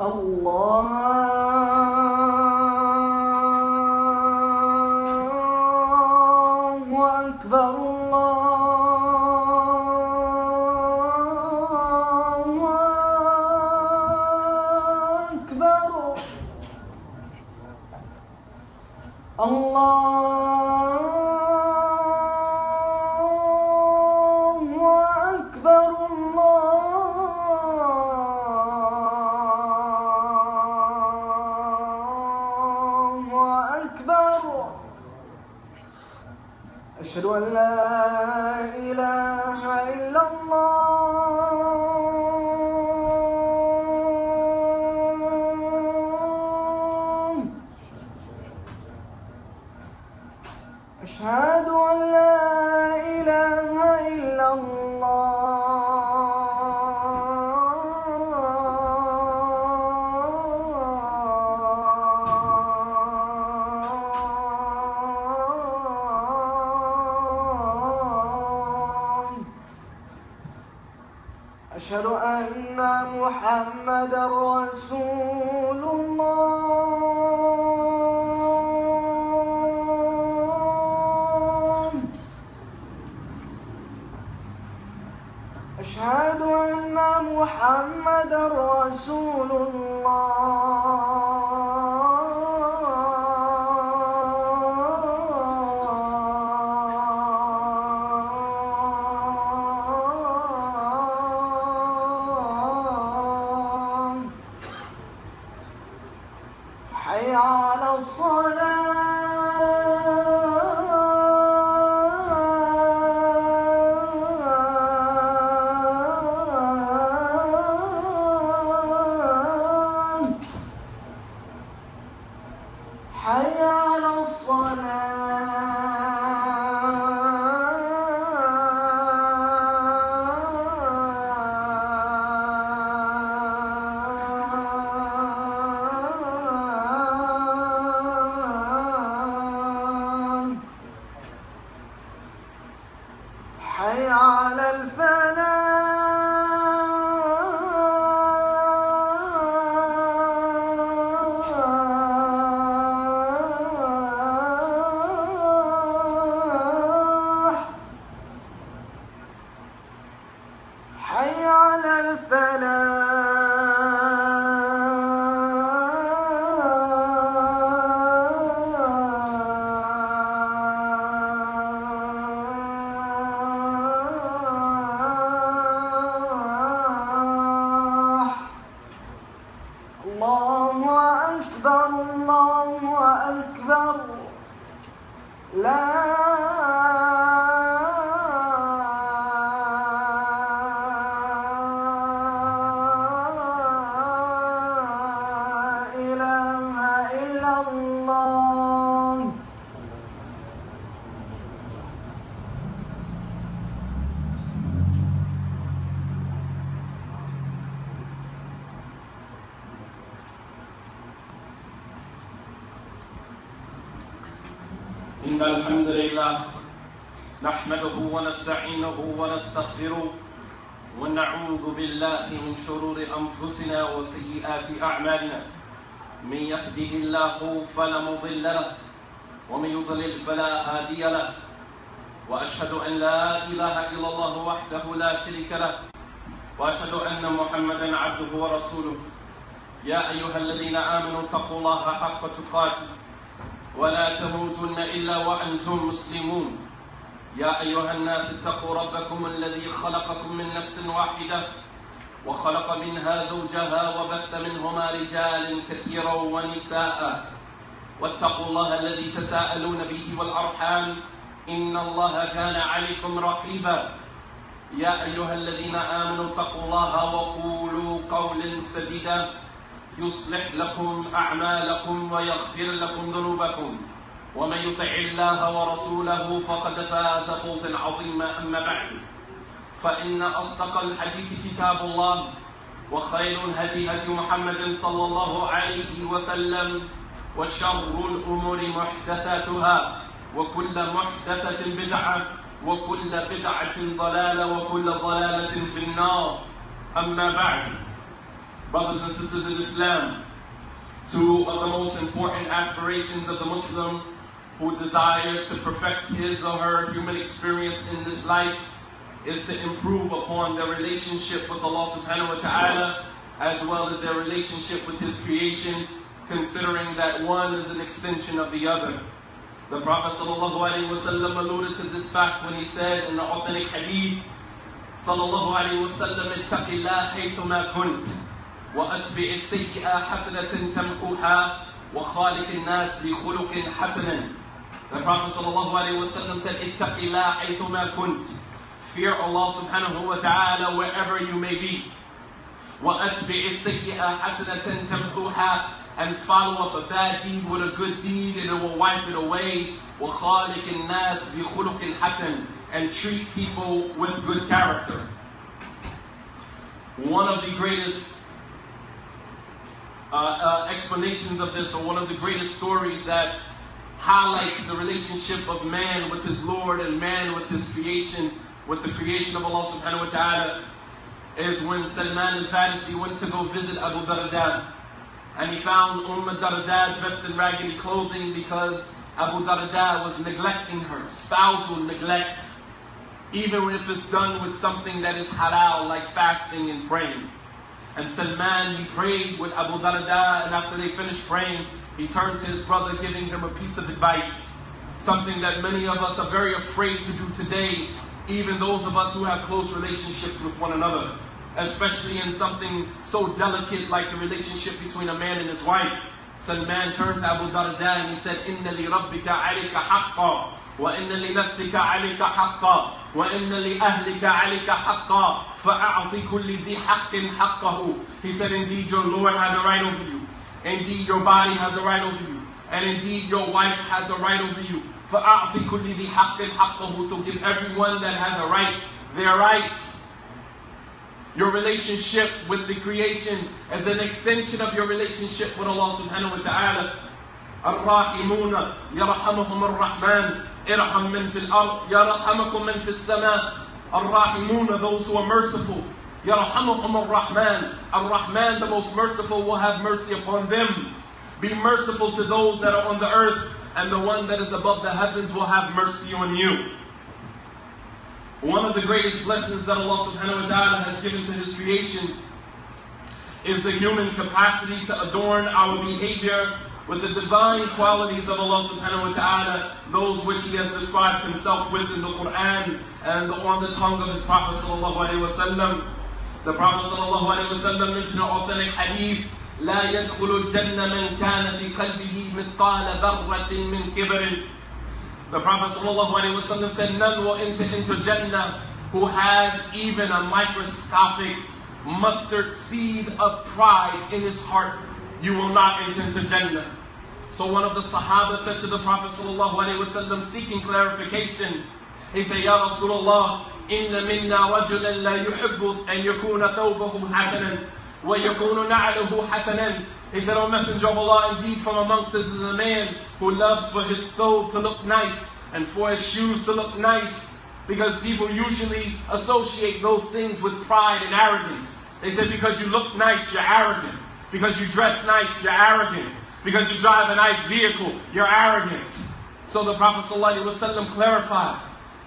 الله أكبر الله أكبر أشهد أن لا إله إلا الله أشهد أن لا إله إلا أشهد أن محمدًا رسول الله أشهد أن محمدًا رسول حي على الصلاة حي على حي على الفلاح حي على الله أكبر الله أكبر لا إله إلا الله إن الحمد لله نحمده ونستعينه ونستغفره ونعوذ بالله من شرور أنفسنا وسيئات أعمالنا من يهده الله فلا مضل له ومن يضلل فلا هادي له وأشهد أن لا إله إلا الله وحده لا شريك له وأشهد أن محمدًا عبده ورسوله يا أيها الذين آمنوا اتقوا الله حق تقاته ولا تموتن إلا وأنتم مسلمون يا أيها الناس اتقوا ربكم الذي خلقكم من نفس واحدة وخلق منها زوجها وبث منهما رجالا كثيرا ونساء واتقوا الله الذي تساءلون به والأرحام إن الله كان عليكم رقيبا يا أيها الذين آمنوا اتقوا الله وقولوا قولا سديدا يصلح لكم أعمالكم ويغفر لكم ذنوبكم ومن يطع الله ورسوله فقد فاز فوزا عظيما أما بعد فإن أصدق الحديث كتاب الله وخير الهدي هدي محمد صلى الله عليه وسلم وشر الأمور محدثاتها وكل محدثة بدعة وكل بدعة ضلالة وكل ضلالة في النار أما بعد Brothers and sisters in Islam, two of the most important aspirations of the Muslim who desires to perfect his or her human experience in this life is to improve upon their relationship with Allah subhanahu wa ta'ala, as well as their relationship with His creation, considering that one is an extension of the other. The Prophet ﷺ alluded to this fact when he said in the authentic hadith, sallallahu alayhi wa sallam, ittaqillah haythuma kunt, wa atbi'i sayyi'a hasanatan tamhuha, wa khaliqin nas bi khuluqin hasanan. The Prophet ﷺ said, ittaqillah haythuma kunt. Fear Allah subhanahu wa ta'ala wherever you may be. وَأَتْبِعِ السَّيِّئَةَ حَسَنَةً تَمْحُوهَا, and follow up a bad deed with a good deed and it will wipe it away. وَخَالِقِ النَّاسِ بِخُلُقٍ حَسَنٍ, and treat people with good character. One of the greatest explanations of this, or one of the greatest stories that highlights the relationship of man with his Lord and man with his creation, with the creation of Allah subhanahu wa ta'ala, is when Salman al-Farisi went to go visit Abu Darda. And he found Darda dressed in raggedy clothing because Abu Darda was neglecting her, spousal neglect, even if it's done with something that is halal, like fasting and praying. And Salman, he prayed with Abu Darda, and after they finished praying, he turned to his brother, giving him a piece of advice, something that many of us are very afraid to do today, even those of us who have close relationships with one another, especially in something so delicate like the relationship between a man and his wife. Salman turned to Abu Darda and he said, إِنَّ لِرَبِّكَ عَلَيْكَ حَقًّا وَإِنَّ لِنَفْسِكَ عَلَيْكَ حَقًّا وَإِنَّ لِأَهْلِكَ عَلَيْكَ حَقًّا فَأَعْطِ كُلِّ ذِي حَقٍّ حَقَّهُ. He said, indeed your Lord has a right over you. Indeed your body has a right over you. And indeed your wife has a right over you. فَأَعْطِ كُلِّ ذِي حَقٍّ حَقَّهُ. So give everyone that has a right their rights. Your relationship with the creation is an extension of your relationship with Allah subhanahu wa ta'ala. الراحمون يرحمهم الرحمن ارحم من في الأرض يرحمكم من في السماء. الراحمون, those who are merciful. يرحمهم الرحمن. Ar-Rahman, the most merciful, will have mercy upon them. Be merciful to those that are on the earth, and the one that is above the heavens will have mercy on you. One of the greatest blessings that Allah subhanahu wa ta'ala has given to His creation is the human capacity to adorn our behavior with the divine qualities of Allah subhanahu wa ta'ala, those which He has described Himself with in the Quran and on the tongue of His Prophet sallallahu alayhi wa sallam. The Prophet sallallahu alayhi wa sallam mentioned an authentic hadith, لا يدخل الجنة من كان في قلبه مثقال ذرة من كبر. The Prophet ﷺ said, none will enter into Jannah who has even a microscopic mustard seed of pride in his heart. You will not enter into Jannah. So one of the Sahaba said to the Prophet ﷺ, seeking clarification, he said, Ya Rasulullah, inna minna rajulan la yuhibbu an yakuna thawbahu hasanan wa yakunu na'luhu hasanan. He said, O Messenger of Allah, indeed from amongst us is a man who loves for his stove to look nice and for his shoes to look nice, because people usually associate those things with pride and arrogance. They say, because you look nice, you're arrogant. Because you dress nice, you're arrogant. Because you drive a nice vehicle, you're arrogant. So the Prophet ﷺ clarified.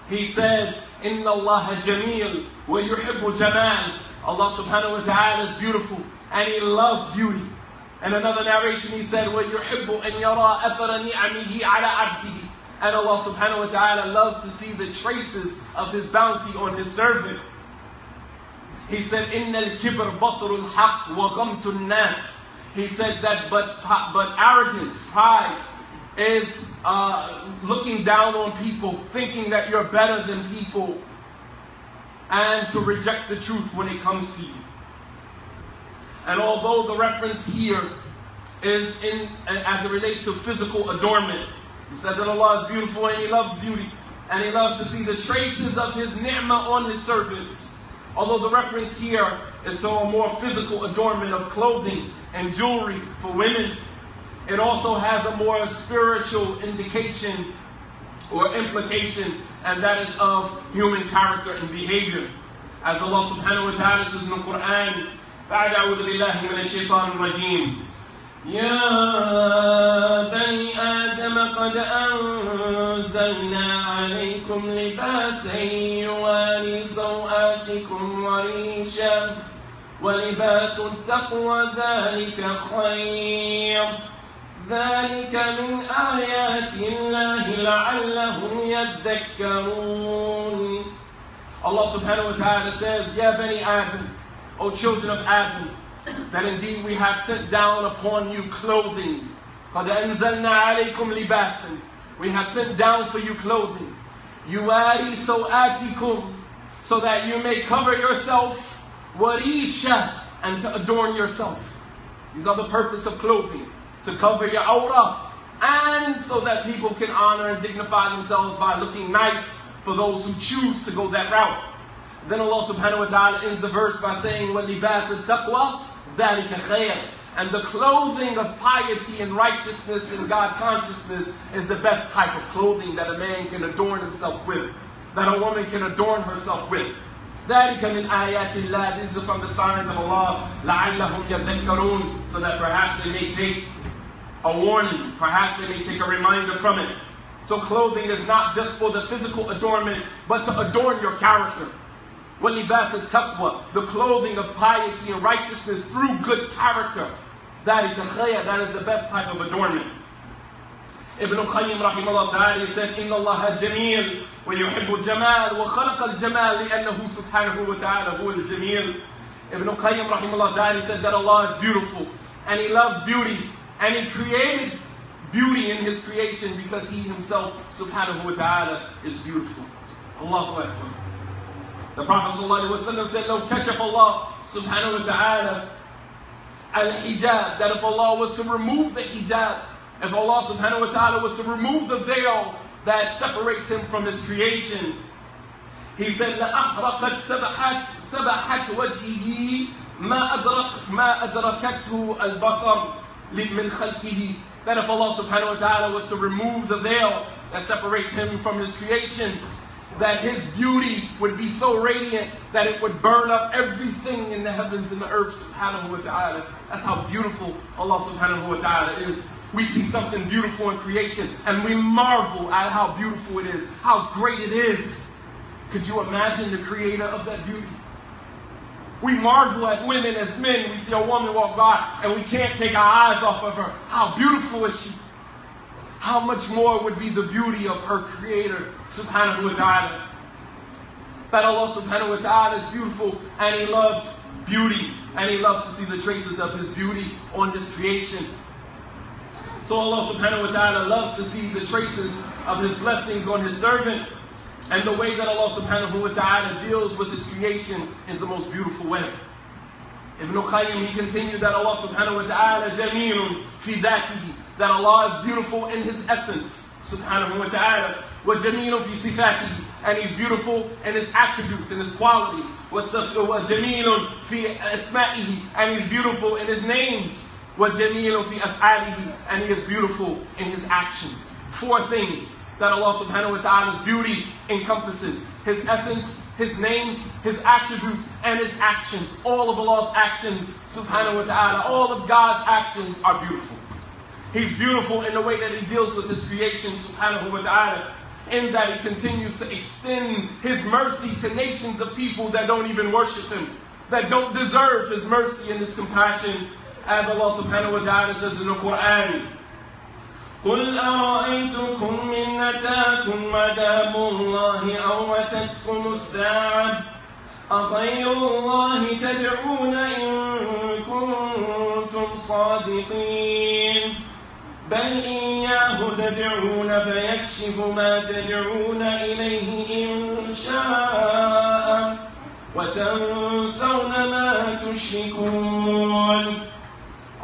He said, Inna Allah jameel wa yuhibbu jamal. Allah subhanahu wa ta'ala is beautiful and He loves beauty. And another narration He said, وَيُحِبُّ أَنْ يَرَى أَثَرَ نِعَمِهِ عَلَى عَبْدِهِ. And Allah subhanahu wa ta'ala loves to see the traces of His bounty on His servant. He said, إِنَّ الْكِبْرَ بَطْرُ الْحَقِّ وَغَمْتُ النَّاسِ. He said that but arrogance, pride, is looking down on people, thinking that you're better than people, and to reject the truth when it comes to you. And although the reference here is as it relates to physical adornment, He said that Allah is beautiful and He loves beauty, and He loves to see the traces of His ni'mah on His servants. Although the reference here is to a more physical adornment of clothing and jewelry for women, it also has a more spiritual indication or implication, and that is of human character and behavior. As Allah subhanahu wa ta'ala says in the Quran, بعد أعوذ بالله من الشيطان الرجيم. يا بني آدم قد أنزلنا عليكم لباسا يواري سوآتكم وريشا ولباس التقوى ذلك خير ذلك من آيات الله لعلهم يذكرون. Allah subhanahu wa ta'ala says, Ya Bani Adam, O children of Adam, that indeed we have sent down upon you clothing. قَدْ أَنزَلْنَا عَلَيْكُمْ لِبَاسًا. We have sent down for you clothing. يُوَارِي سَوْآتِكُمْ, so that you may cover yourself. وَرِيشًا, and to adorn yourself. These are the purpose of clothing. To cover your awrah, and so that people can honor and dignify themselves by looking nice for those who choose to go that route. Then Allah subhanahu wa ta'ala ends the verse by saying, وَلِبَاسِ التَّقْوَى ذَلِكَ خَيْرٌ. And the clothing of piety and righteousness and God consciousness is the best type of clothing that a man can adorn himself with, that a woman can adorn herself with. ذَلِكَ مِنْ آيَاتِ اللَّهِ. These are from the signs of Allah. لَعَلَّهُمْ يَذَّكَّرُونَ. So that perhaps they may take a warning, perhaps they may take a reminder from it. So clothing is not just for the physical adornment, but to adorn your character. وَلِبَاسِ التَّقْوَى, the clothing of piety and righteousness through good character. That is the best type of adornment. Ibn al-Qayyim rahimahullah ta'ala said, إِنَّ اللَّهَ جَمِيلٌ وَيُحِبُّ الْجَمَالِ وَخَلَقَ الْجَمَالِ لِأَنَّهُ سُبْحَانَهُ وَتَعَالَى هُوَ الْجَمِيلُ. Ibn al-Qayyim rahimahullah ta'ala said that Allah is beautiful, and He loves beauty, and He created beauty in His creation because He Himself, subhanahu wa ta'ala, is beautiful. Allahu Akbar. The Prophet sallallahu alaihi wasallam said, لو كشف Allah subhanahu wa ta'ala al-hijab, that if Allah was to remove the hijab, if Allah subhanahu wa ta'ala was to remove the veil that separates Him from His creation, He said, لأحرقت سبحت وجهه ما أدركته البصر من خلقه. That if Allah subhanahu wa ta'ala was to remove the veil that separates Him from His creation, that His beauty would be so radiant that it would burn up everything in the heavens and the earth, subhanahu wa ta'ala. That's how beautiful Allah subhanahu wa ta'ala is. We see something beautiful in creation and we marvel at how beautiful it is, how great it is. Could you imagine the creator of that beauty? We marvel at women as men. We see a woman walk by and we can't take our eyes off of her. How beautiful is she? How much more would be the beauty of her creator, subhanahu wa ta'ala. That Allah subhanahu wa ta'ala is beautiful and He loves beauty, and He loves to see the traces of His beauty on His creation. So Allah subhanahu wa ta'ala loves to see the traces of His blessings on His servant, and the way that Allah subhanahu wa ta'ala deals with His creation is the most beautiful way. Ibn al-Qayyim, he continued that Allah subhanahu wa ta'ala jamilun fi dhatihi, that Allah is beautiful in His essence, subhanahu wa ta'ala. Wa jamilun fi sifatihi, and He's beautiful in His attributes and His qualities. Wa jamilun fi asma'ihi, and He's beautiful in His names. Wa jamilun fi af'alihi, and He is beautiful in His actions. 4 things that Allah subhanahu wa ta'ala's beauty encompasses: His essence, His names, His attributes, and His actions. All of Allah's actions, subhanahu wa ta'ala, all of God's actions are beautiful. He's beautiful in the way that He deals with His creation, subhanahu wa ta'ala, in that He continues to extend His mercy to nations of people that don't even worship Him, that don't deserve His mercy and His compassion. As Allah subhanahu wa ta'ala says in the Quran, قُلْ أَرَأَيْتُكُمْ إِنْ أَتَاكُمْ عَذَابُ اللَّهِ أَوْ أَتَتْكُمُ السَّاعَةُ أَغَيْرَ اللَّهِ تَدْعُونَ إِن كُنتُمْ صَادِقِينَ بَلْ إِيَّاهُ تَدْعُونَ فَيَكْشِفُ مَا تَدْعُونَ إِلَيْهِ إِن شَاءَ وَتَنْسَوْنَ مَا تُشْرِكُونَ.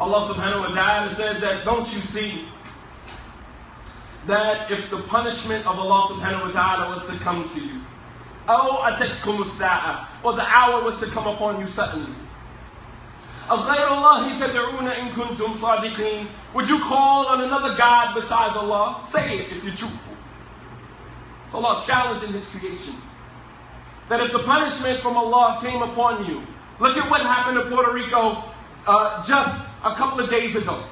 Allah subhanahu wa ta'ala said that, don't you see that if the punishment of Allah subhanahu wa ta'ala was to come to you, أَوْ أَتَتْكُمُ السَّاعَةُ, or the hour was to come upon you suddenly, أَغَيْرَ اللَّهِ تَدْعُونَ إِن كُنتُمْ صَادِقِينَ, would you call on another God besides Allah? Say it if you're truthful. So Allah challenging His creation, that if the punishment from Allah came upon you, Look at what happened to Puerto Rico just a couple of days ago.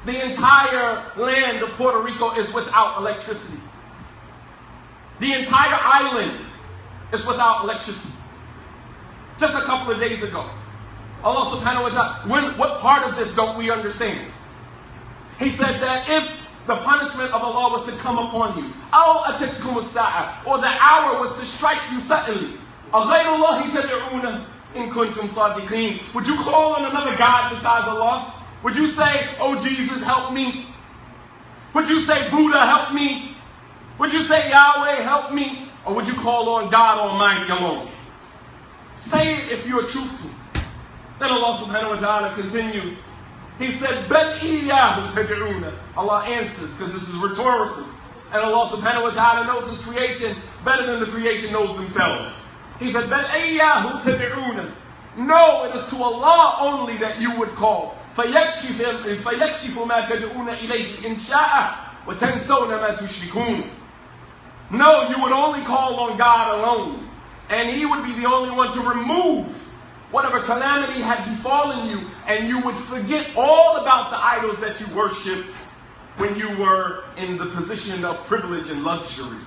The entire land of Puerto Rico is without electricity. The entire island is without electricity. Just a couple of days ago. Allah subhanahu wa ta'ala, what part of this don't we understand? He said that if the punishment of Allah was to come upon you, or the hour was to strike you suddenly, would you call on another God besides Allah? Would you say, oh Jesus, help me? Would you say, Buddha, help me? Would you say, Yahweh, help me? Or would you call on God Almighty alone? Say it if you are truthful. Then Allah subhanahu wa ta'ala continues. He said, Bal iyyahu tad'una. Allah answers, because this is rhetorical. And Allah subhanahu wa ta'ala knows His creation better than the creation knows themselves. He said, Bal iyyahu tad'una. No, it is to Allah only that you would call. فَيَكْشِفُ مَا تَدْعُونَ إِلَيْهِ إِنْ شَاءَ وَتَنْسَوْنَ مَا تُشْرِكُونَ. No, you would only call on God alone. And He would be the only one to remove whatever calamity had befallen you, and you would forget all about the idols that you worshipped when you were in the position of privilege and luxury.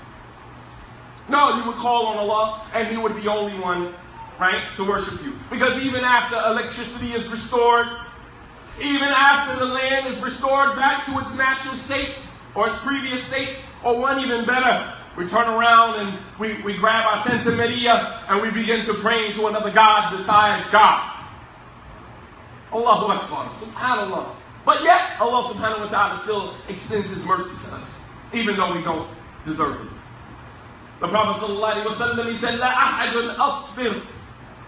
No, you would call on Allah, and He would be the only one, right, to worship you. Because even after electricity is restored, even after the land is restored back to its natural state, or its previous state, or one even better, we turn around and we grab our Santa Maria and we begin to pray to another God besides God. Allahu Akbar, subhanallah. But yet, Allah subhanahu wa ta'ala still extends His mercy to us, even though we don't deserve it. The Prophet sallallahu alayhi wa sallam, he said, لا أحد أصبر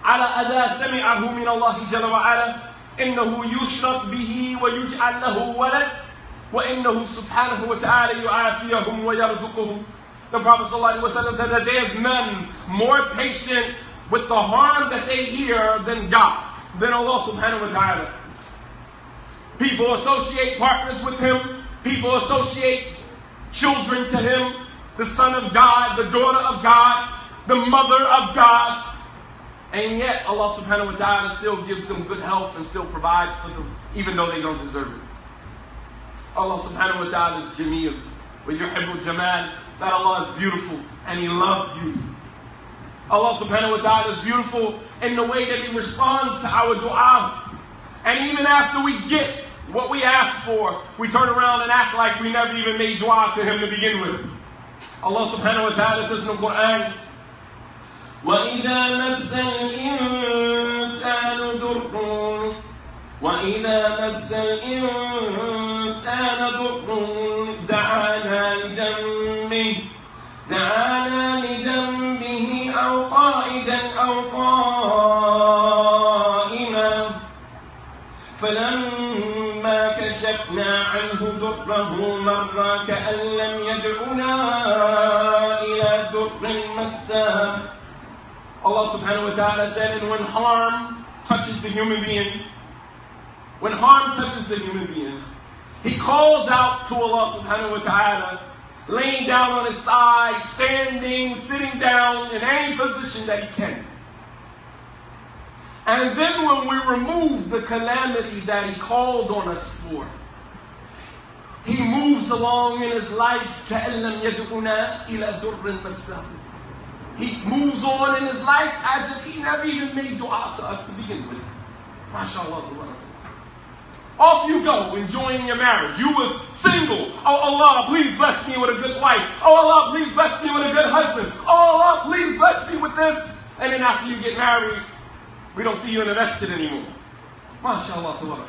على أذى سمعه من الله جل وعلا إنه يشرك به ويجعل له ولد وإنه سبحانه وتعالى يعافيهم ويرزقهم. The Prophet ﷺ said that there is none more patient with the harm that they hear than God, than Allah subhanahu wa ta'ala. People associate partners with Him. People associate children to Him. The son of God, the daughter of God, the mother of God. And yet Allah subhanahu wa ta'ala still gives them good health and still provides for them, even though they don't deserve it. Allah subhanahu wa ta'ala is Jameel. وَيُحِبُّ الْجَمَالِ. That Allah is beautiful and He loves you. Allah subhanahu wa ta'ala is beautiful in the way that He responds to our dua. And even after we get what we ask for, we turn around and act like we never even made dua to Him to begin with. Allah subhanahu wa ta'ala says in the Quran, وَإِذَا مَسَّ الْإِنسَانُ ضُرٌّ وَإِذَا مَسَّ الْإِنسَانَ ضُرٌّ دعانا لجنبه أو قائدا أو قائما فلما كشفنا عنه ضره مر كأن لم يدعنا إلى ضر مساه. Allah subhanahu wa ta'ala said, and when harm touches the human being, He calls out to Allah subhanahu wa ta'ala, laying down on His side, standing, sitting down, in any position that He can. And then when we remove the calamity that He called on us for, He moves along in His life, كَأَن لَمْ يَدْعُنَا إِلَى دُرٍّ مَسَّهُ. He moves on in His life as if He never even made dua to us to begin with. MashaAllah. Off you go, enjoying your marriage. You was single. Oh Allah, please bless me with a good wife. Oh Allah, please bless me with a good husband. Oh Allah, please bless me with this. And then after you get married, we don't see you in the masjid anymore. MashaAllah.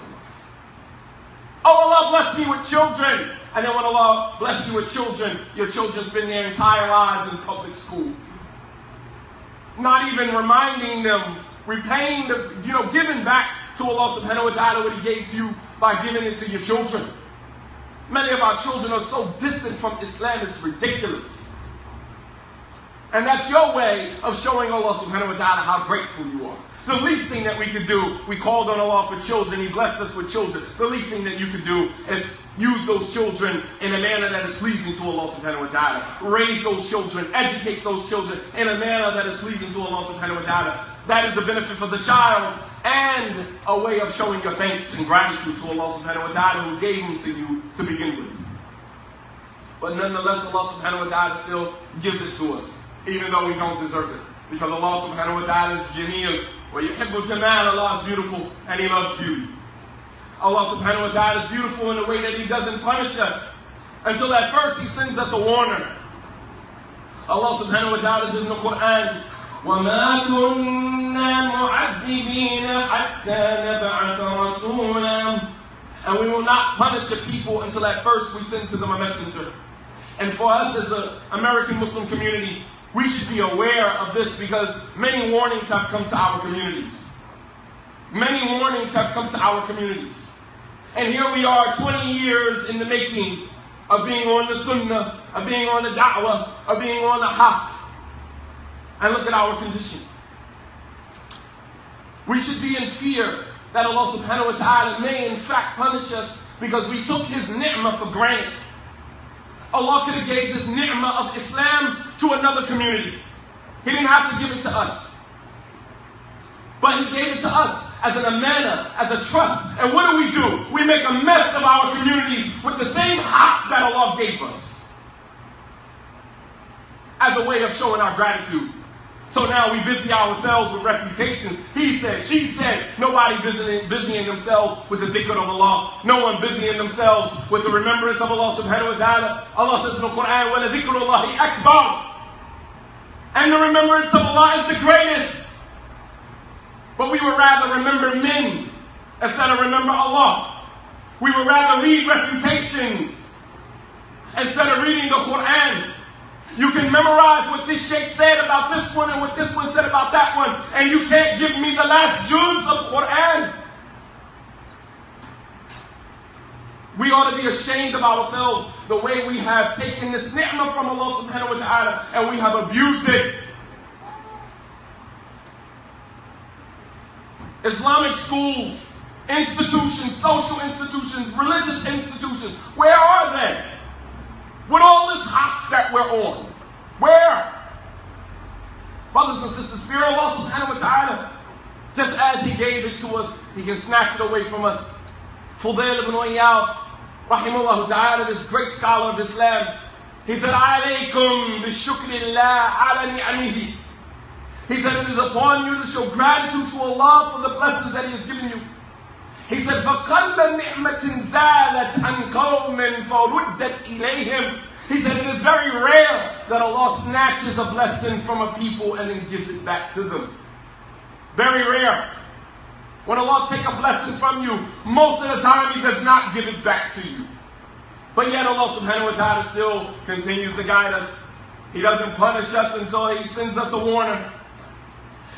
Oh Allah, bless me with children. And then when Allah bless you with children, your children spend their entire lives in public school. Not even reminding them, repaying the, giving back to Allah subhanahu wa ta'ala what He gave to you by giving it to your children. Many of our children are so distant from Islam, it's ridiculous. And that's your way of showing Allah subhanahu wa ta'ala how grateful you are. The least thing that we could do, we called on Allah for children, He blessed us with children. The least thing that you could do is use those children in a manner that is pleasing to Allah subhanahu wa ta'ala. Raise those children, educate those children in a manner that is pleasing to Allah subhanahu wa ta'ala. That is the benefit for the child and a way of showing your thanks and gratitude to Allah subhanahu wa ta'ala who gave him to you to begin with. But nonetheless, Allah subhanahu wa ta'ala still gives it to us, even though we don't deserve it. Because Allah subhanahu wa ta'ala is Jameel, wa yuhibbu jamal. Allah is beautiful and He loves beauty. Allah subhanahu wa ta'ala is beautiful in a way that He doesn't punish us until at first He sends us a warner. Allah subhanahu wa ta'ala says in the Quran, وَمَا كُنَّا مُعَذِّبِينَ حَتَّى نَبْعَثَ رَسُولًا. And we will not punish a people until at first we send to them a messenger. And for us as an American Muslim community, we should be aware of this because many warnings have come to our communities. Many warnings have come to our communities. And here we are 20 years in the making of being on the sunnah, of being on the da'wah, of being on the haqq. And look at our condition. We should be in fear that Allah subhanahu wa ta'ala may in fact punish us because we took His ni'mah for granted. Allah could have gave this ni'mah of Islam to another community. He didn't have to give it to us. But He gave it to us as an amana, as a trust. And what do? We make a mess of our communities with the same haqq that Allah gave us as a way of showing our gratitude. So now we busy ourselves with reputations. He said, she said. Nobody busying themselves with the dhikr of Allah. No one busying themselves with the remembrance of Allah subhanahu wa ta'ala. Allah says in the Quran, وَلَذِكْرُ اللَّهِ أَكْبَرُ. And the remembrance of Allah is the greatest. But we would rather remember men instead of remember Allah. We would rather read refutations instead of reading the Quran. You can memorize what this sheikh said about this one and what this one said about that one, and you can't give me the last juz of Quran. We ought to be ashamed of ourselves the way we have taken this ni'mah from Allah subhanahu wa ta'ala and we have abused it. Islamic schools, institutions, social institutions, religious institutions, where are they? With all this haqq that we're on. Where? Brothers and sisters, fear Allah subhanahu wa ta'ala. Just as He gave it to us, He can snatch it away from us. Fudail ibn Iyad, rahimahullah ta'ala, this great scholar of Islam, he said, alaykum bishukrillah ala ni'amihi. He said, it is upon you to show gratitude to Allah for the blessings that He has given you. He said, فَقَلَّ نِعْمَةٍ زَالَتْ عَنْ قَوْمٍ فَرُدَّتْ إِلَيْهِمْ. He said, it is very rare that Allah snatches a blessing from a people and then gives it back to them. Very rare. When Allah takes a blessing from you, most of the time He does not give it back to you. But yet Allah subhanahu wa ta'ala still continues to guide us. He doesn't punish us until He sends us a warner.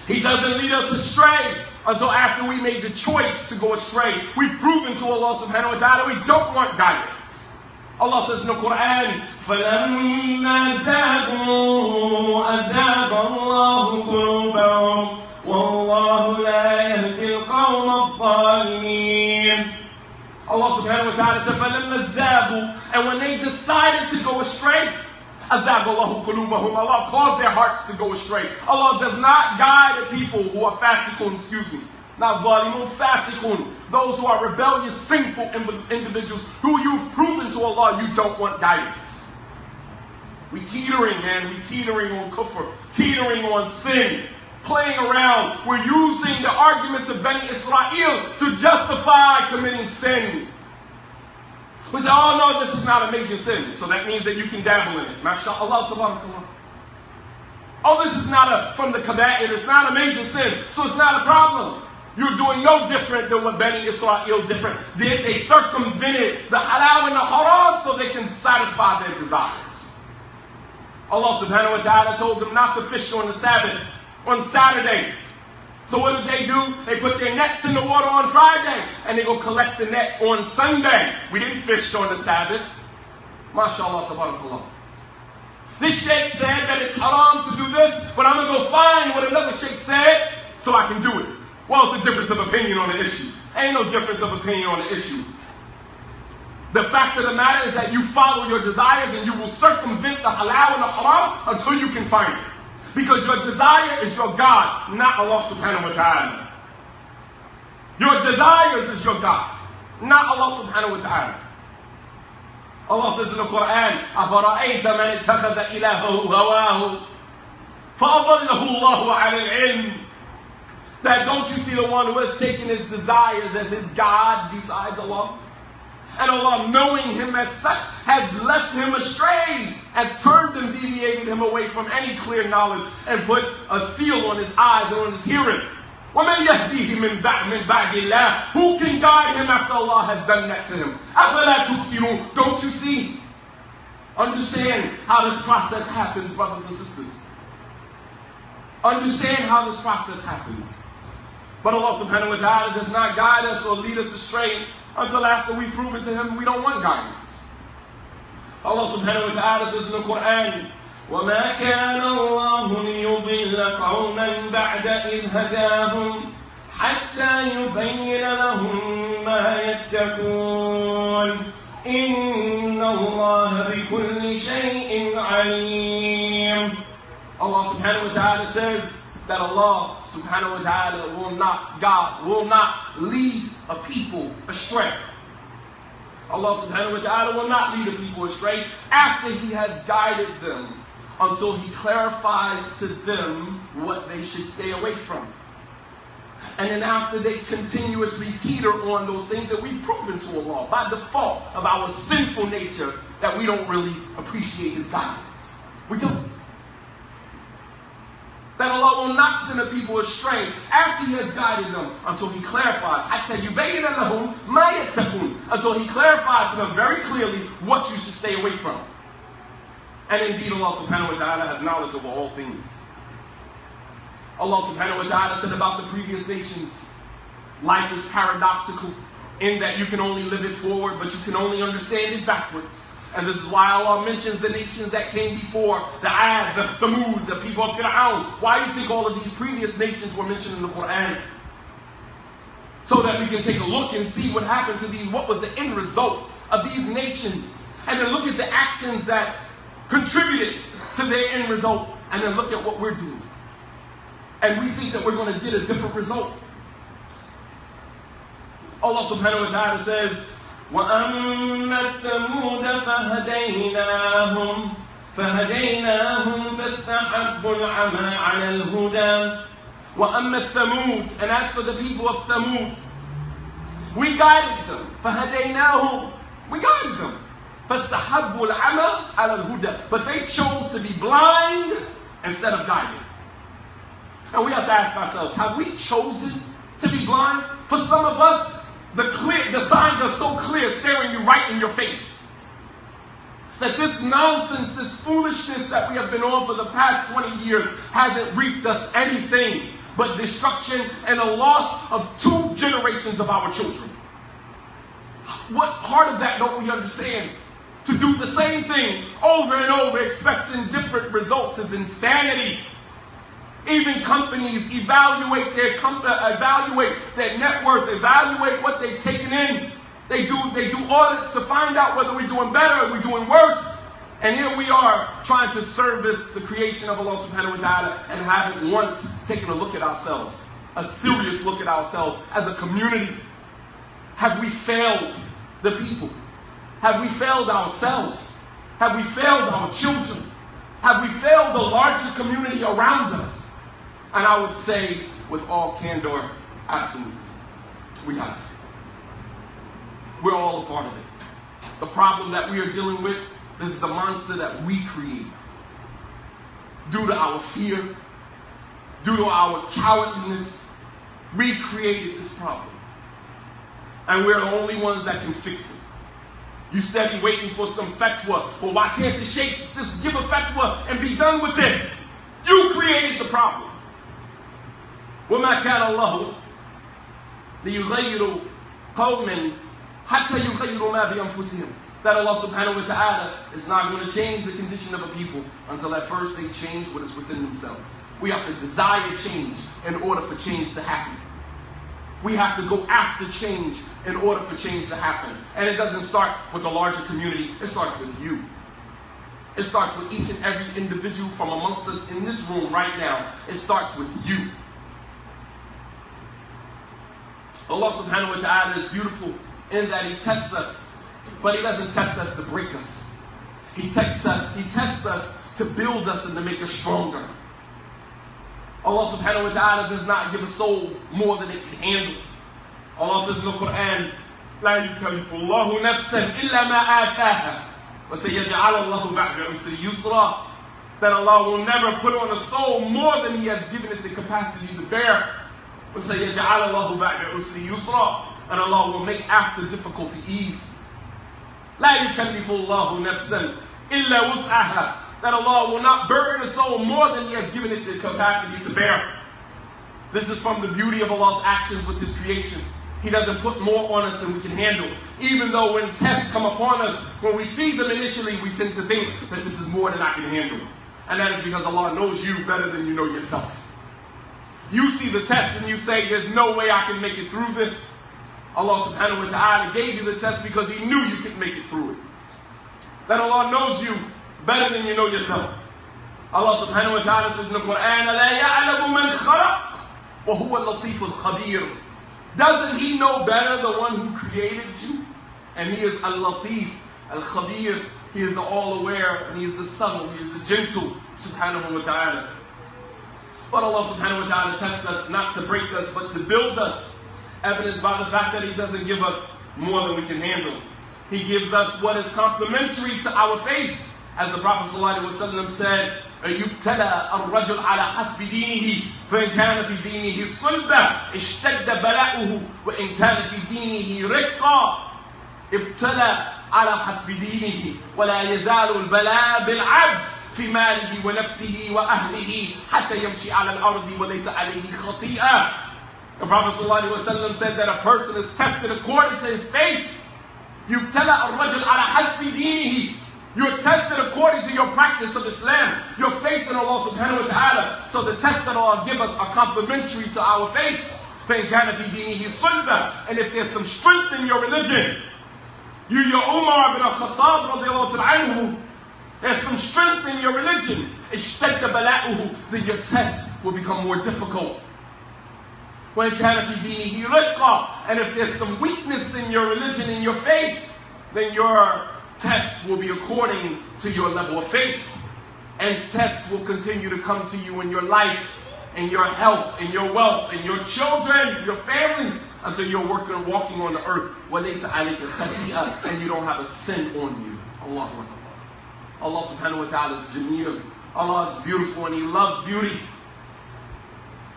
He doesn't lead us astray until after we made the choice to go astray. We've proven to Allah subhanahu wa ta'ala we don't want guidance. Allah says in the Quran, فَلَمَّا زَاغُوا أَزَاغَ اللَّهُ قُلُوبَهُمْ وَاللَّهُ لَا يَهْدِي الْقَوْمَ الظَّالِمِينَ. Allah subhanahu wa ta'ala said, فَلَمَّا زَاغُوا. And when they decided to go astray, أَزَاغَ اللَّهُ قُلُوبَهُمْ. Allah caused their hearts to go astray. Allah does not guide the people who are fasiqun, not zalimun, fasiqun. Those who are rebellious, sinful individuals who you've proven to Allah you don't want guidance. We teetering, man. We teetering on kufr, teetering on sin, playing around. We're using the arguments of Bani Israel to justify committing sin. We say, oh no, this is not a major sin, so that means that you can dabble in it. MashaAllah, tabarakallah. Oh, this is not from the kaba'ir, it's not a major sin, so it's not a problem. You're doing no different than what Bani Israel different. They circumvented the halal and the haram so they can satisfy their desires. Allah subhanahu wa ta'ala told them not to fish on the Sabbath, on Saturday. So what did they do? They put their nets in the water on Friday and they go collect the net on Sunday. We didn't fish on the Sabbath. MashaAllah, tabarakallah. This sheikh said that it's haram to do this, but I'm going to go find what another sheikh said so I can do it. What's the difference of opinion on the issue? Ain't no difference of opinion on the issue. The fact of the matter is that you follow your desires and you will circumvent the halal and the haram until you can find it. Because your desire is your God, not Allah subhanahu wa ta'ala. Your desires is your God, not Allah subhanahu wa ta'ala. Allah says in the Quran, أَفَرَأَيْتَ مَنِ اتَّخَذَ إِلَهَهُ هَوَاهُ فَأَضَلَّهُ اللَّهُ عَلَى الْعِلْمِ. That don't you see the one who has taken his desires as his God besides Allah? And Allah, knowing him as such, has left him astray, has turned him, deviated him away from any clear knowledge, and put a seal on his eyes and on his hearing. وَمَنْ يَهْدِيهِ مِنْ بَعْدِ اللَّهِ. Who can guide him after Allah has done that to him? أَفَلَا تُبْصِرُونَ. Don't you see? Understand how this process happens, brothers and sisters. Understand how this process happens. But Allah subhanahu wa ta'ala does not guide us or lead us astray until after we prove it to him we don't want guidance. Allah subhanahu wa ta'ala says in the Quran, وَمَا كَانَ اللَّهُ لِيُضِلَّ قَوْمًا بَعْدَ إِذْ هَدَاهُمْ حَتَّى يُبَيِّنَ لَهُم مَّا يَتَّقُونَ إِنَّ اللَّهَ بِكُلِّ شَيْءٍ عَلِيمٌ. Allah subhanahu wa ta'ala says that Allah subhanahu wa ta'ala will not lead a people astray. Allah subhanahu wa ta'ala will not lead a people astray after he has guided them, until he clarifies to them what they should stay away from. And then after they continuously teeter on those things that we've proven to Allah by default of our sinful nature, that we don't really appreciate his guidance. We don't. That Allah will not send a people astray after he has guided them, until he clarifies, حَتَّى يُبَيِّنَ لَهُمْ مَا يَتَّقُونَ, until he clarifies to them very clearly what you should stay away from. And indeed Allah subhanahu wa ta'ala has knowledge over all things. Allah subhanahu wa ta'ala said about the previous nations, life is paradoxical in that you can only live it forward, but you can only understand it backwards. And this is why Allah mentions the nations that came before, the Ad, the Thamud, the people of Fir'aun. Why do you think all of these previous nations were mentioned in the Quran? So that we can take a look and see what happened to these, what was the end result of these nations. And then look at the actions that contributed to their end result. And then look at what we're doing. And we think that we're going to get a different result. Allah subhanahu wa ta'ala says, وَأَمَّا الثَّمُودَ فَهَدَيْنَاهُمْ فَاسْتَحَبُّوا الْعَمَىٰ عَلَى الْهُدَىٰ. وَأَمَّا الثَّمُودَ, and as for the people of Thamud, we guided them. فَهَدَيْنَاهُمْ, we guided them. فَاسْتَحَبُّوا الْعَمَىٰ عَلَى الْهُدَىٰ, but they chose to be blind instead of guided. And we have to ask ourselves, have we chosen to be blind? For some of us, the signs are so clear, staring you right in your face, that this nonsense, this foolishness that we have been on for the past 20 years hasn't reaped us anything but destruction and a loss of 2 generations of our children. What part of that don't we understand? To do the same thing over and over, expecting different results, is insanity. Even companies evaluate their net worth, evaluate what they've taken in. They do audits to find out whether we're doing better or we're doing worse. And here we are trying to service the creation of Allah subhanahu wa ta'ala and haven't once taken a look at ourselves, a serious look at ourselves as a community. Have we failed the people? Have we failed ourselves? Have we failed our children? Have we failed the larger community around us? And I would say, with all candor, absolutely, we have. We're all a part of it. The problem that we are dealing with, this is the monster that we create. Due to our fear, due to our cowardliness, we created this problem. And we're the only ones that can fix it. You steady waiting for some fatwa. Well, why can't the sheikhs just give a fatwa and be done with this? You created the problem. وَمَا كَانَ اللَّهُ لِيُغَيِّرُ قَوْمٍ حَتَّى يُغَيِّرُوا مَا بِأَنفُسِهِمْ. That Allah subhanahu wa ta'ala is not going to change the condition of a people until at first they change what is within themselves. We have to desire change in order for change to happen. We have to go after change in order for change to happen. And it doesn't start with the larger community, it starts with you. It starts with each and every individual from amongst us in this room right now. It starts with you. Allah subhanahu wa ta'ala is beautiful in that He tests us, but He doesn't test us to break us. He tests us to build us and to make us stronger. Allah subhanahu wa ta'ala does not give a soul more than it can handle. Allah says in the Quran, لا يكلف الله نفسا إلا ما آتاها وسيجعل الله بعد عسر يسرا. That Allah will never put on a soul more than He has given it the capacity to bear. وسيجعل الله بعد عسر يسرا. And Allah will make after difficulty ease. لا يكلف الله نفسا إلا وسعها. That Allah will not burden a soul more than He has given it the capacity to bear. This is from the beauty of Allah's actions with His creation. He doesn't put more on us than we can handle. Even though when tests come upon us, when we see them initially, we tend to think that this is more than I can handle. And that is because Allah knows you better than you know yourself. You see the test and you say, there's no way I can make it through this. Allah subhanahu wa ta'ala gave you the test because He knew you could make it through it. That Allah knows you better than you know yourself. Allah subhanahu wa ta'ala says in the Quran, لَا يَعْلَمُ مَنْ خَلَقَ وَهُوَ اللَّطِيفُ الْخَبِيرُ. Doesn't He know better the one who created you? And He is Al-Latif, Al-Khabir. He is the all-aware, and He is the subtle, He is the gentle, subhanahu wa ta'ala. But Allah subhanahu wa ta'ala tests us not to break us, but to build us. Evidenced by the fact that He doesn't give us more than we can handle. He gives us what is complementary to our faith. As the Prophet ﷺ said, يُبْتَلَى الرَّجُلْ عَلَى حَسْبِ دِينِهِ فَإِنْ كَانَ فِي دِينِهِ صُلْبَةٌ اشْتَدَّ بَلَاؤُهُ وَإِنْ كَانَ فِي دِينِهِ رِقًّا. ابتلى على حسب دينه ولا يزال البلاء بالعبد في ماله ونفسه وأهله حتى يمشي على الأرض وليس عليه خطيئة. The Prophet ﷺ said that a person is tested according to his faith. يُبْتَلَى الرَّجُلْ عَلى حَسْبِ دِينِهِ. You're tested according to your practice of Islam, your faith in Allah subhanahu wa ta'ala. So the tests that Allah give us are complementary to our faith. فَإِنْ كَانَ فِي دِينِهِ صُلْبَةٌ. And if there's some strength in your religion, your Umar ibn al-Khattab radiallahu anhu, there's some strength in your religion, اشْتَدَّ بَلَاؤُهُ. Then your tests will become more difficult. وَإِنْ كَانَ فِي دِينِهِ رِقًّا. And if there's some weakness in your religion, in your faith, then your tests will be according to your level of faith. And tests will continue to come to you in your life, in your health, in your wealth, in your children, your family, until you're walking on the earth. وَلَيْسَ عَلَيْكَ خَطِيئَةٌ. And you don't have a sin on you. Allah subhanahu wa ta'ala is Jameel. Allah is beautiful and He loves beauty.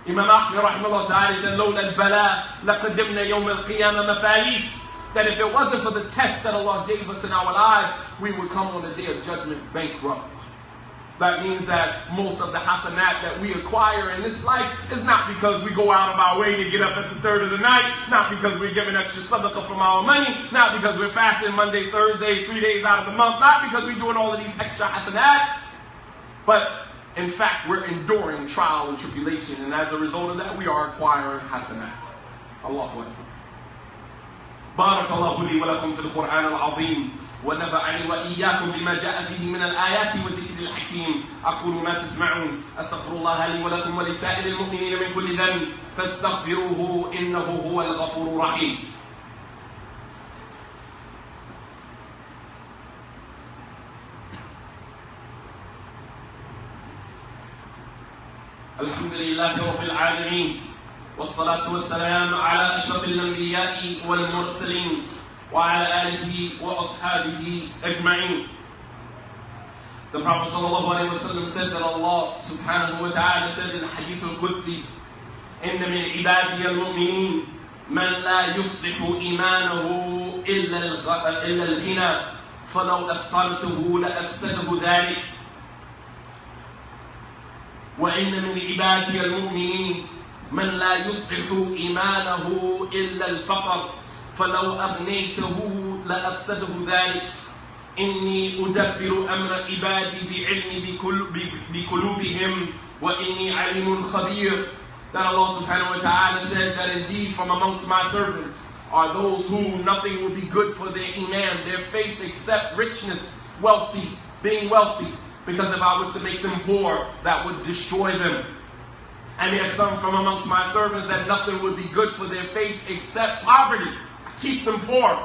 Imam Ahmed rahimahullah ta'ala said, لَوْلَا الْبَلَاء لَقَدِّمْنَا يَوْمَ الْقِيَامَةِ مَفَالِيسِ. That if it wasn't for the test that Allah gave us in our lives, we would come on the day of judgment bankrupt. That means that most of the hasanat that we acquire in this life is not because we go out of our way to get up at the third of the night, not because we're giving extra sadaqah from our money, not because we're fasting Mondays, Thursdays, 3 days out of the month, not because we're doing all of these extra hasanat, but in fact we're enduring trial and tribulation, and as a result of that we are acquiring hasanat. Allahu Akbar. بارك الله لي ولكم في القرآن العظيم ونفعني وإياكم بما جاء فيه من الآيات والذكر الحكيم. أقول ما تسمعون أستغفر الله لي ولكم ولسائر المؤمنين من كل ذنب فاستغفروه إنه هو الغفور الرحيم. الحمد لله رب العالمين والصلاة والسلام على أشرف الأنبياء والمرسلين وعلى آله وأصحابه أجمعين. The Prophet ﷺ said that Allah subhanahu wa ta'ala said in the Hadith al-Qudsi, إن من عبادي المؤمنين من لا يصلح إيمانه إلا الغنى فلو أفقرته لأفسده ذلك. وإن من عبادي المؤمنين من لا يصلح إيمانه إلا الفقر فلو أغنيته لأفسده ذلك. إني أدبر أمر عبادي بعلمي بقلوبهم وإني عليم خبير. That Allah subhanahu wa ta'ala said that indeed from amongst my servants are those who nothing will be good for their iman, their faith, except richness, wealthy, being wealthy, because if I was to make them poor, that would destroy them. And there's some from amongst my servants that nothing would be good for their faith except poverty. Keep them poor,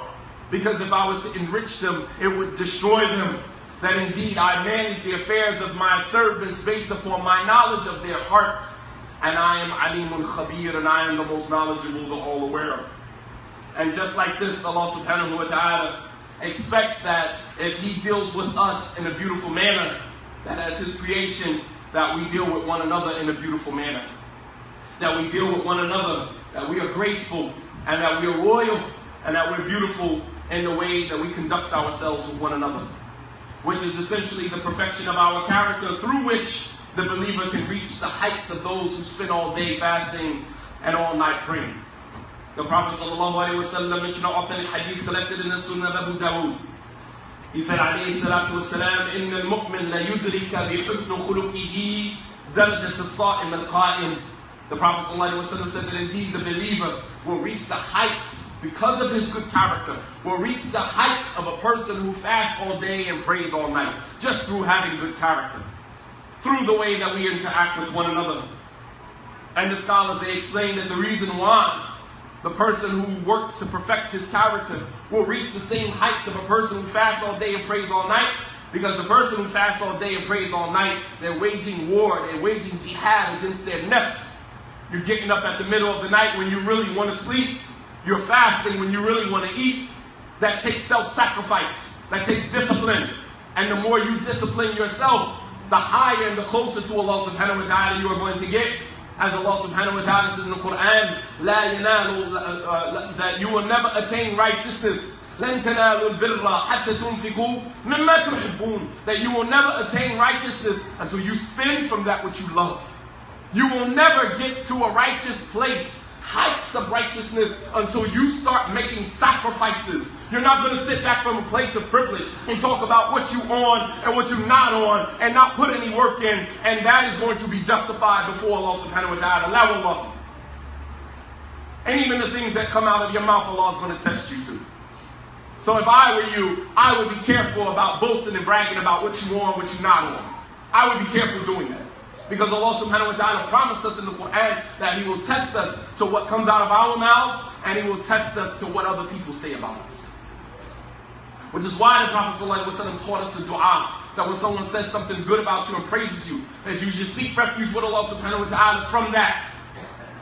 because if I was to enrich them, it would destroy them. That indeed I manage the affairs of my servants based upon my knowledge of their hearts. And I am Alimun Khabir, and I am the most knowledgeable, the all aware. And just like this, Allah subhanahu wa ta'ala expects that if He deals with us in a beautiful manner, that as His creation, that we deal with one another in a beautiful manner. That we deal with one another, that we are graceful, and that we are royal, and that we're beautiful in the way that we conduct ourselves with one another. Which is essentially the perfection of our character, through which the believer can reach the heights of those who spend all day fasting and all night praying. The Prophet ﷺ mentioned an authentic hadith collected in the Sunnah of Abu Dawood. He said, alayhi salatu wasalam, إِنَّ الْمُؤْمِنَ لَيُدْرِكَ بِحُسْنُ خُلُقِهِ دَرْجَةَ الصَّائِمِ الْقَائِمِ. The Prophet ﷺ said that indeed the believer will reach the heights, because of his good character, will reach the heights of a person who fasts all day and prays all night, just through having good character, through the way that we interact with one another. And the scholars, they explain that the reason why the person who works to perfect his character will reach the same heights of a person who fasts all day and prays all night, because the person who fasts all day and prays all night, they're waging war, they're waging jihad against their nafs. You're getting up at the middle of the night when you really want to sleep. You're fasting when you really want to eat. That takes self-sacrifice. That takes discipline. And the more you discipline yourself, the higher and the closer to Allah subhanahu wa ta'ala you are going to get. As Allah subhanahu wa ta'ala says in the Quran, لا ينال, that you will never attain righteousness. لن تنالوا البر حتى تنفقوا مما تحبون. That you will never attain righteousness until you spend from that which you love. You will never get to a righteous place, heights of righteousness, until you start making sacrifices. You're not going to sit back from a place of privilege and talk about what you on and what you're not on and not put any work in, and that is going to be justified before Allah subhanahu wa ta'ala. La wallah. And even the things that come out of your mouth, Allah is going to test you too. So if I were you, I would be careful about boasting and bragging about what you on, what you're not on. I would be careful doing that. Because Allah subhanahu wa ta'ala promised us in the Quran that He will test us to what comes out of our mouths, and He will test us to what other people say about us. Which is why the Prophet ﷺ taught us the dua, that when someone says something good about you and praises you, that you should seek refuge with Allah subhanahu wa ta'ala from that.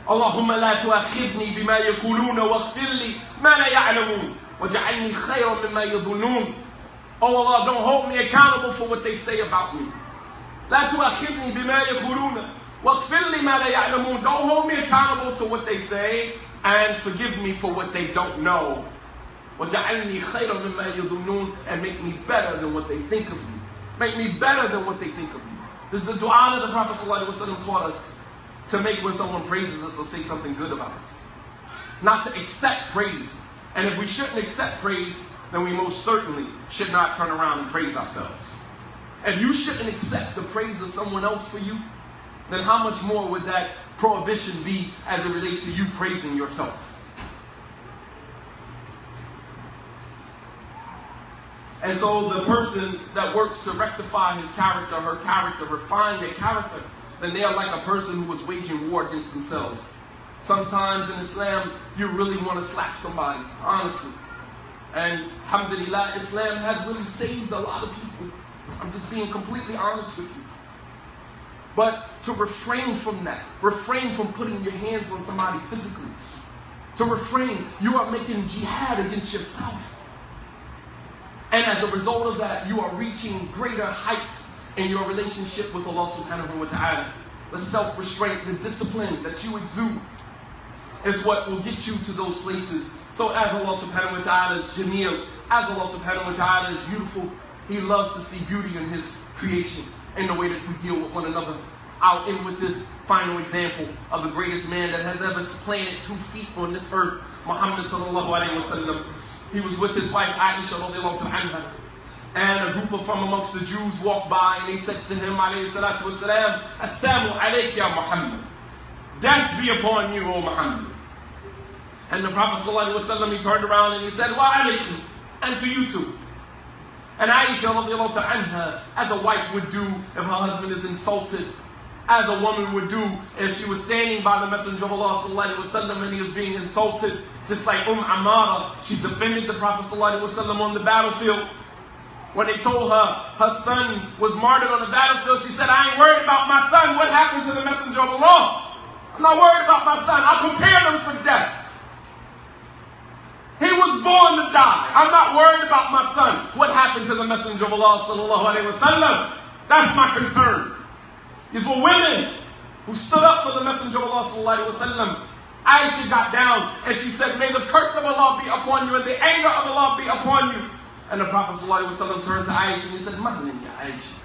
Allahumma la tu'akhidni bima yakuluna waghfir li ma la ya'lamun waj'alni khayran mimma yadhunnun. Oh Allah, don't hold me accountable for what they say about me. لا تؤاخذني بما يقولون واغفر لي ما لا يعلمون. Don't hold me accountable to what they say, and forgive me for what they don't know. وجعلني خيرا مما يظنون, and make me better than what they think of me. Make me better than what they think of me. This is the dua that the Prophet ﷺ taught us to make when someone praises us or say something good about us. Not to accept praise. And if we shouldn't accept praise, then we most certainly should not turn around and praise ourselves. If you shouldn't accept the praise of someone else for you, then how much more would that prohibition be as it relates to you praising yourself? And so the person that works to rectify his character, her character, refine their character, then they are like a person who is waging war against themselves. Sometimes in Islam, you really want to slap somebody, honestly. And alhamdulillah, Islam has really saved a lot of people. I'm just being completely honest with you. But to refrain from that, refrain from putting your hands on somebody physically. To refrain, you are making jihad against yourself. And as a result of that, you are reaching greater heights in your relationship with Allah subhanahu wa ta'ala. The self-restraint, the discipline that you exude is what will get you to those places. So as Allah subhanahu wa ta'ala is jameel, as Allah subhanahu wa ta'ala is beautiful, He loves to see beauty in His creation, in the way that we deal with one another. I'll end with this final example of the greatest man that has ever planted 2 feet on this earth, Muhammad sallallahu alayhi wa sallam. He was with his wife Aisha radiallahu anha, and a group from amongst the Jews walked by, and they said to him alayhi salatu wasalam, Assalamu alayk ya Muhammad. Death be upon you, O Muhammad. And the Prophet sallallahu alayhi wa sallam, he turned around and he said, Wa alaykum, and to you too. And Aisha radiallahu anha, as a wife would do if her husband is insulted, as a woman would do if she was standing by the Messenger of Allah sallallahu alaihi wasallam and he was being insulted, just like Amara, she defended the Prophet sallallahu alaihi wasallam on the battlefield. When they told her her son was martyred on the battlefield, she said, I ain't worried about my son. What happened to the Messenger of Allah? I'm not worried about my son. I prepared him for death. He was born to die. I'm not worried about my son. What happened to the Messenger of Allah sallallahu alaihi wasallam? That's my concern. These were women who stood up for the Messenger of Allah sallallahu alaihi wasallam. Aisha got down and she said, may the curse of Allah be upon you and the anger of Allah be upon you. And the Prophet ﷺ turned to Aisha and he said, Mahlin ya Aisha.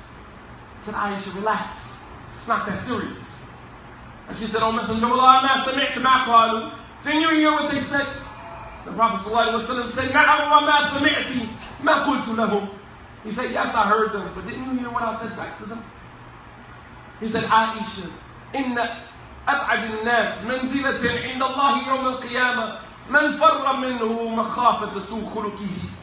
He said, Aisha, relax. It's not that serious. And she said, oh Messenger of Allah, ma sami'tu ma qalu. Didn't you hear what they said? The Prophet ﷺ said, na'am wa ma sami'ti ma qultu lahum. He said, yes, I heard them, but didn't you hear what I said back to them? He said, Aisha, inna أبعد الناس منزلة عند الله يوم القيامة من فر منه مخافة سوء خلقه.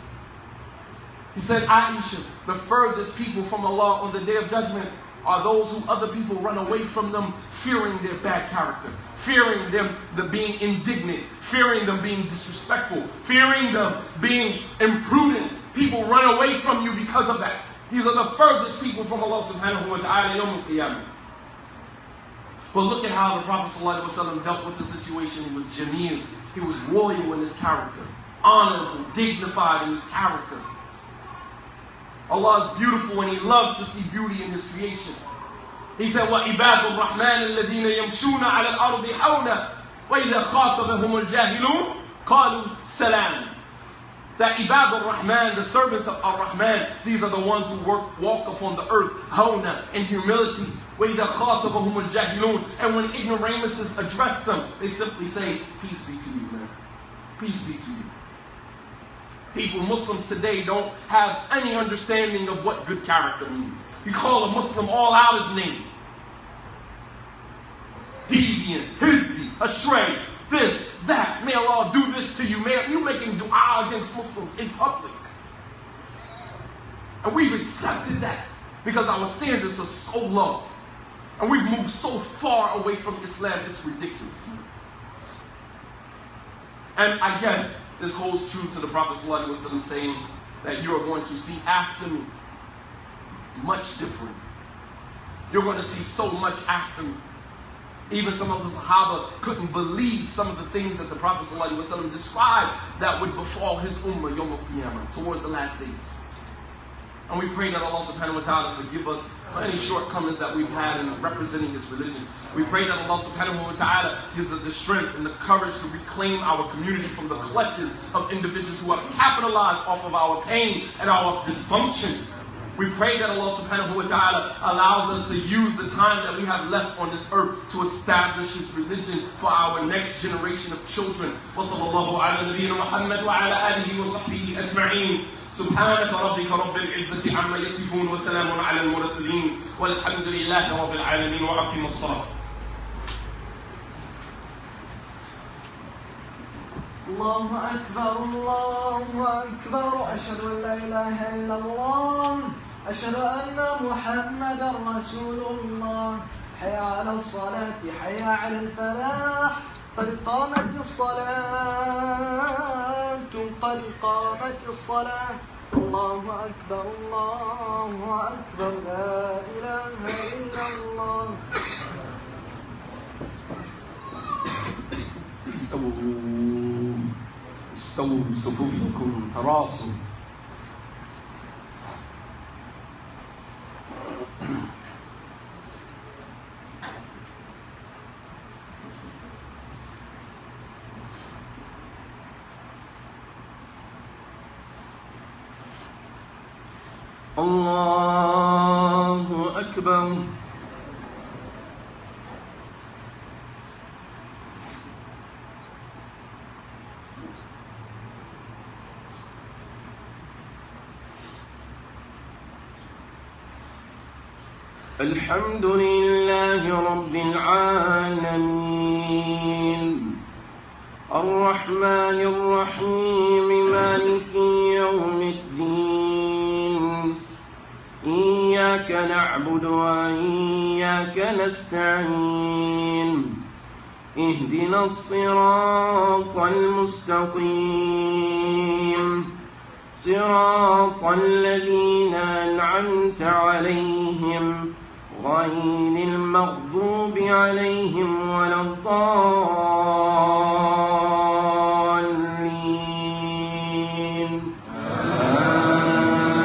He said, Aisha, the furthest people from Allah on the Day of Judgment are those who other people run away from them, fearing their bad character, fearing them being indignant, fearing them being disrespectful, fearing them being imprudent. People run away from you because of that. These are the furthest people from Allah subhanahu wa ta'ala yawm al-qiyamah. But look at how the Prophet ﷺ dealt with the situation. He was jameel. He was royal in his character, honorable, dignified in his character. Allah is beautiful and He loves to see beauty in His creation. He said, وَعِبَادُ الرَّحْمَنِ الَّذِينَ يَمْشُونَ عَلَى الْأَرْضِ حَوْنًا وَإِذَا خَاطَبَهُمُ الْجَاهِلُونَ قَالُوا سَلَامًا. That Ibad al-Rahman, the servants of Ar-Rahman, these are the ones who walk upon the earth, hawna, in humility. وَإِذَا خَاطَبَهُمُ الْجَاهِلُونَ. And when ignoramuses address them, they simply say, peace be to you, man. Peace be to you. People, Muslims today, don't have any understanding of what good character means. You call a Muslim all out his name. Deviant, hizbi, astray, this, that. May Allah do this to you. You're making dua against Muslims in public. And we've accepted that because our standards are so low. And we've moved so far away from Islam, it's ridiculous. And I guess this holds true to the Prophet ﷺ saying that you are going to see after me much different. You're going to see so much after me. Even some of the Sahaba couldn't believe some of the things that the Prophet ﷺ described that would befall his ummah yawm al-qiyamah, towards the last days. And we pray that Allah subhanahu wa ta'ala forgive us for any shortcomings that we've had in representing His religion. We pray that Allah subhanahu wa ta'ala gives us the strength and the courage to reclaim our community from the clutches of individuals who have capitalized off of our pain and our dysfunction. We pray that Allah subhanahu wa ta'ala allows us to use the time that we have left on this earth to establish His religion for our next generation of children. Wa sallallahu ala nabiyyina Muhammad wa ala alihi wa sahbihi ajma'in. سبحانك ربك رب العزة عما يصفون وسلام على المرسلين والحمد لله رب العالمين وأقم الصلاة. الله أكبر الله أكبر أشهد أن لا إله إلا الله أشهد أن محمدا رسول الله حي على الصلاة حي على الفلاح قد قامت الصلاة قد قامت الصلاة الله أكبر لا إله إلا الله. استووا بصفوفكم تراصوا. الله أكبر. الحمد لله رب العالمين الرحمن الرحيم مالك يوم الدين إياك نعبد وإياك نستعين اهدنا الصراط المستقيم صراط الذين أنعمت عليهم غير المغضوب عليهم ولا الضالين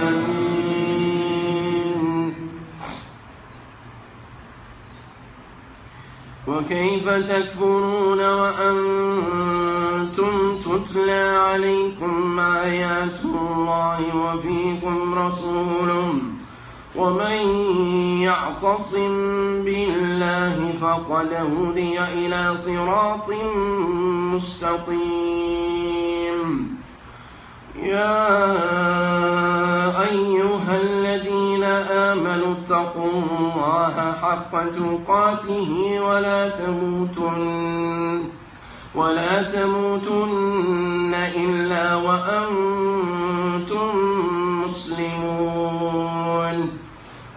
آمين. وكيف تكفرون وأنتم تتلى عليكم آيات الله وفيكم رسوله ومن يعتصم بالله فقد هدي إلى صراط مستقيم. يا أيها الذين آمنوا اتقوا الله حق تقاته ولا تموتن إلا وأنتم مسلمون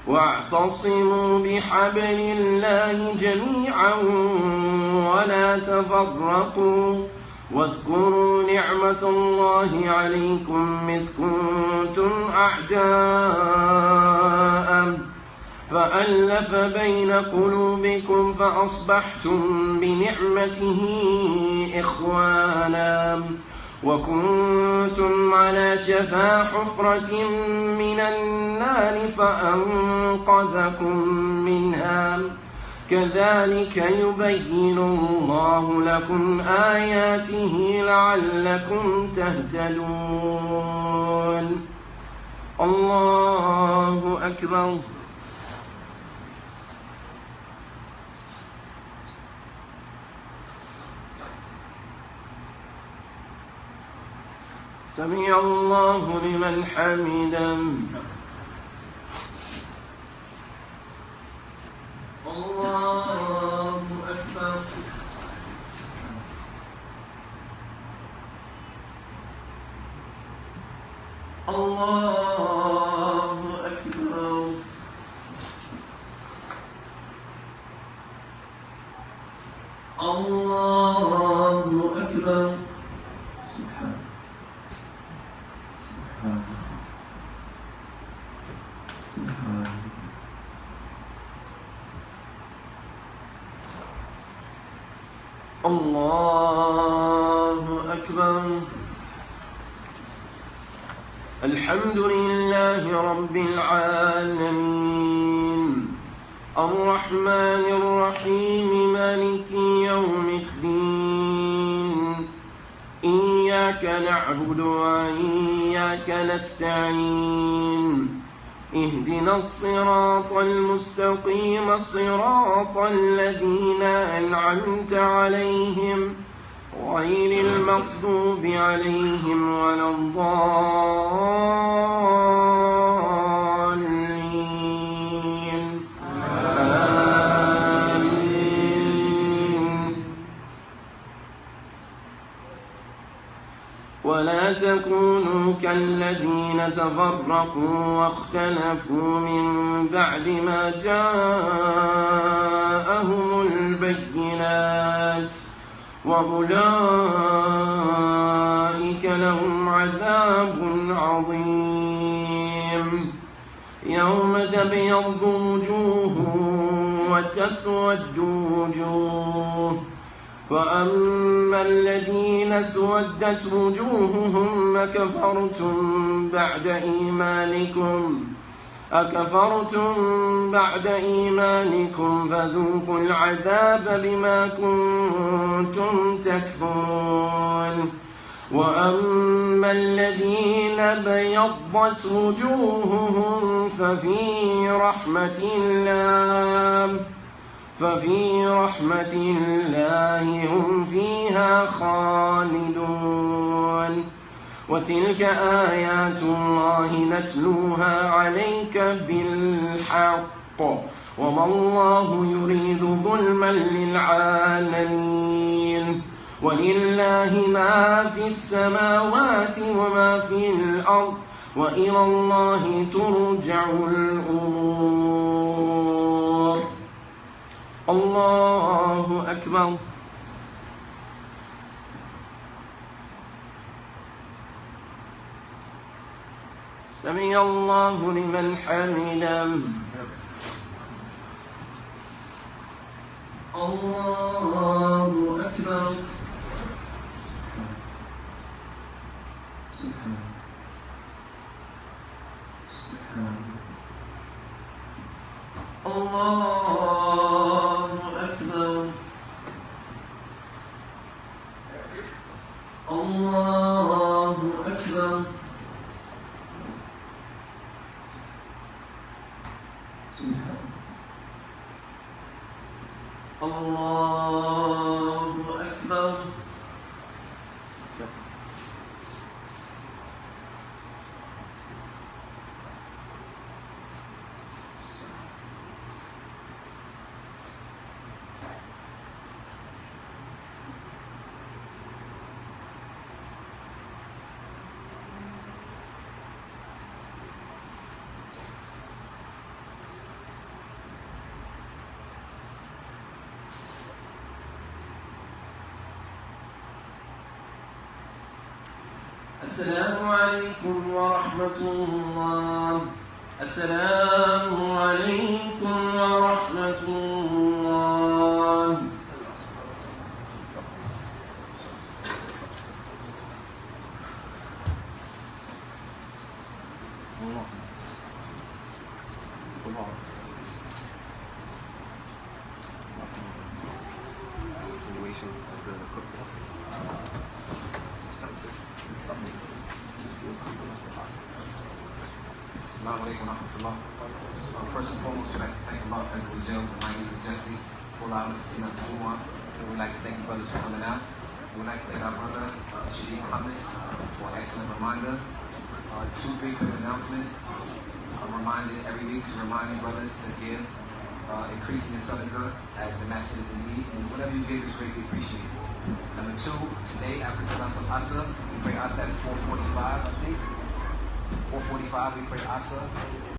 واعتصموا بحبل الله جميعا ولا تفرقوا واذكروا نعمة الله عليكم إذ كنتم أعداء فألف بين قلوبكم فأصبحتم بنعمته إخوانا وكنتم على شفا حفرة من النار فأنقذكم منها كذلك يبين الله لكم آياته لعلكم تهتدون. الله أكبر. سمع الله لمن حمده. الله أكبر. الله أكبر. الله أكبر. سبحان الله أكبر. الحمد لله رب العالمين الرحمن الرحيم مالك يوم الدين إياك نعبد وإياك نستعين اهدنا الصراط المستقيم صراط الذين أنعمت عليهم غير المغضوب عليهم ولا الضالين آمين. ولا تكونوا كالذين تفرقوا واختلفوا من بعد ما جاءهم البينات وأولئك لهم عذاب عظيم. يوم تبيض وجوه وتسود وجوه فأما الذين اسودت وجوههم أكفرتم بعد إيمانكم فذوقوا العذاب بما كنتم تكفرون. وأما الذين بيضت وجوههم ففي رحمة الله هم فيها خالدون. وتلك آيات الله نتلوها عليك بالحق وما الله يريد ظلما للعالمين. ولله ما في السماوات وما في الأرض وإلى الله ترجع الأمور. الله أكبر. سمع الله لمن حمده. الله أكبر. الله أكبر. الله أكبر. الله أكبر. السلام عليكم ورحمة الله. السلام عليكم ورحمة الله. Continuation of the khutbah. Assalamu alaikum wa rahmatullah. First and foremost, we'd like to thank Allah Azza wa Jal, Almighty and Majesty, for allowing us to see Dr. Jumu'ah. We'd like to thank you brothers for coming out. We'd like to thank our brother, Shadeed Muhammad, for an excellent reminder. Two big announcements. I'm reminded every week to remind you brothers to give, increasing in sadaqah as the masjid is in need, and whatever you give is greatly appreciated. Number two, today after Salatul Asr, we pray Asr at 4:45, I think. 4:45, we pray Asr.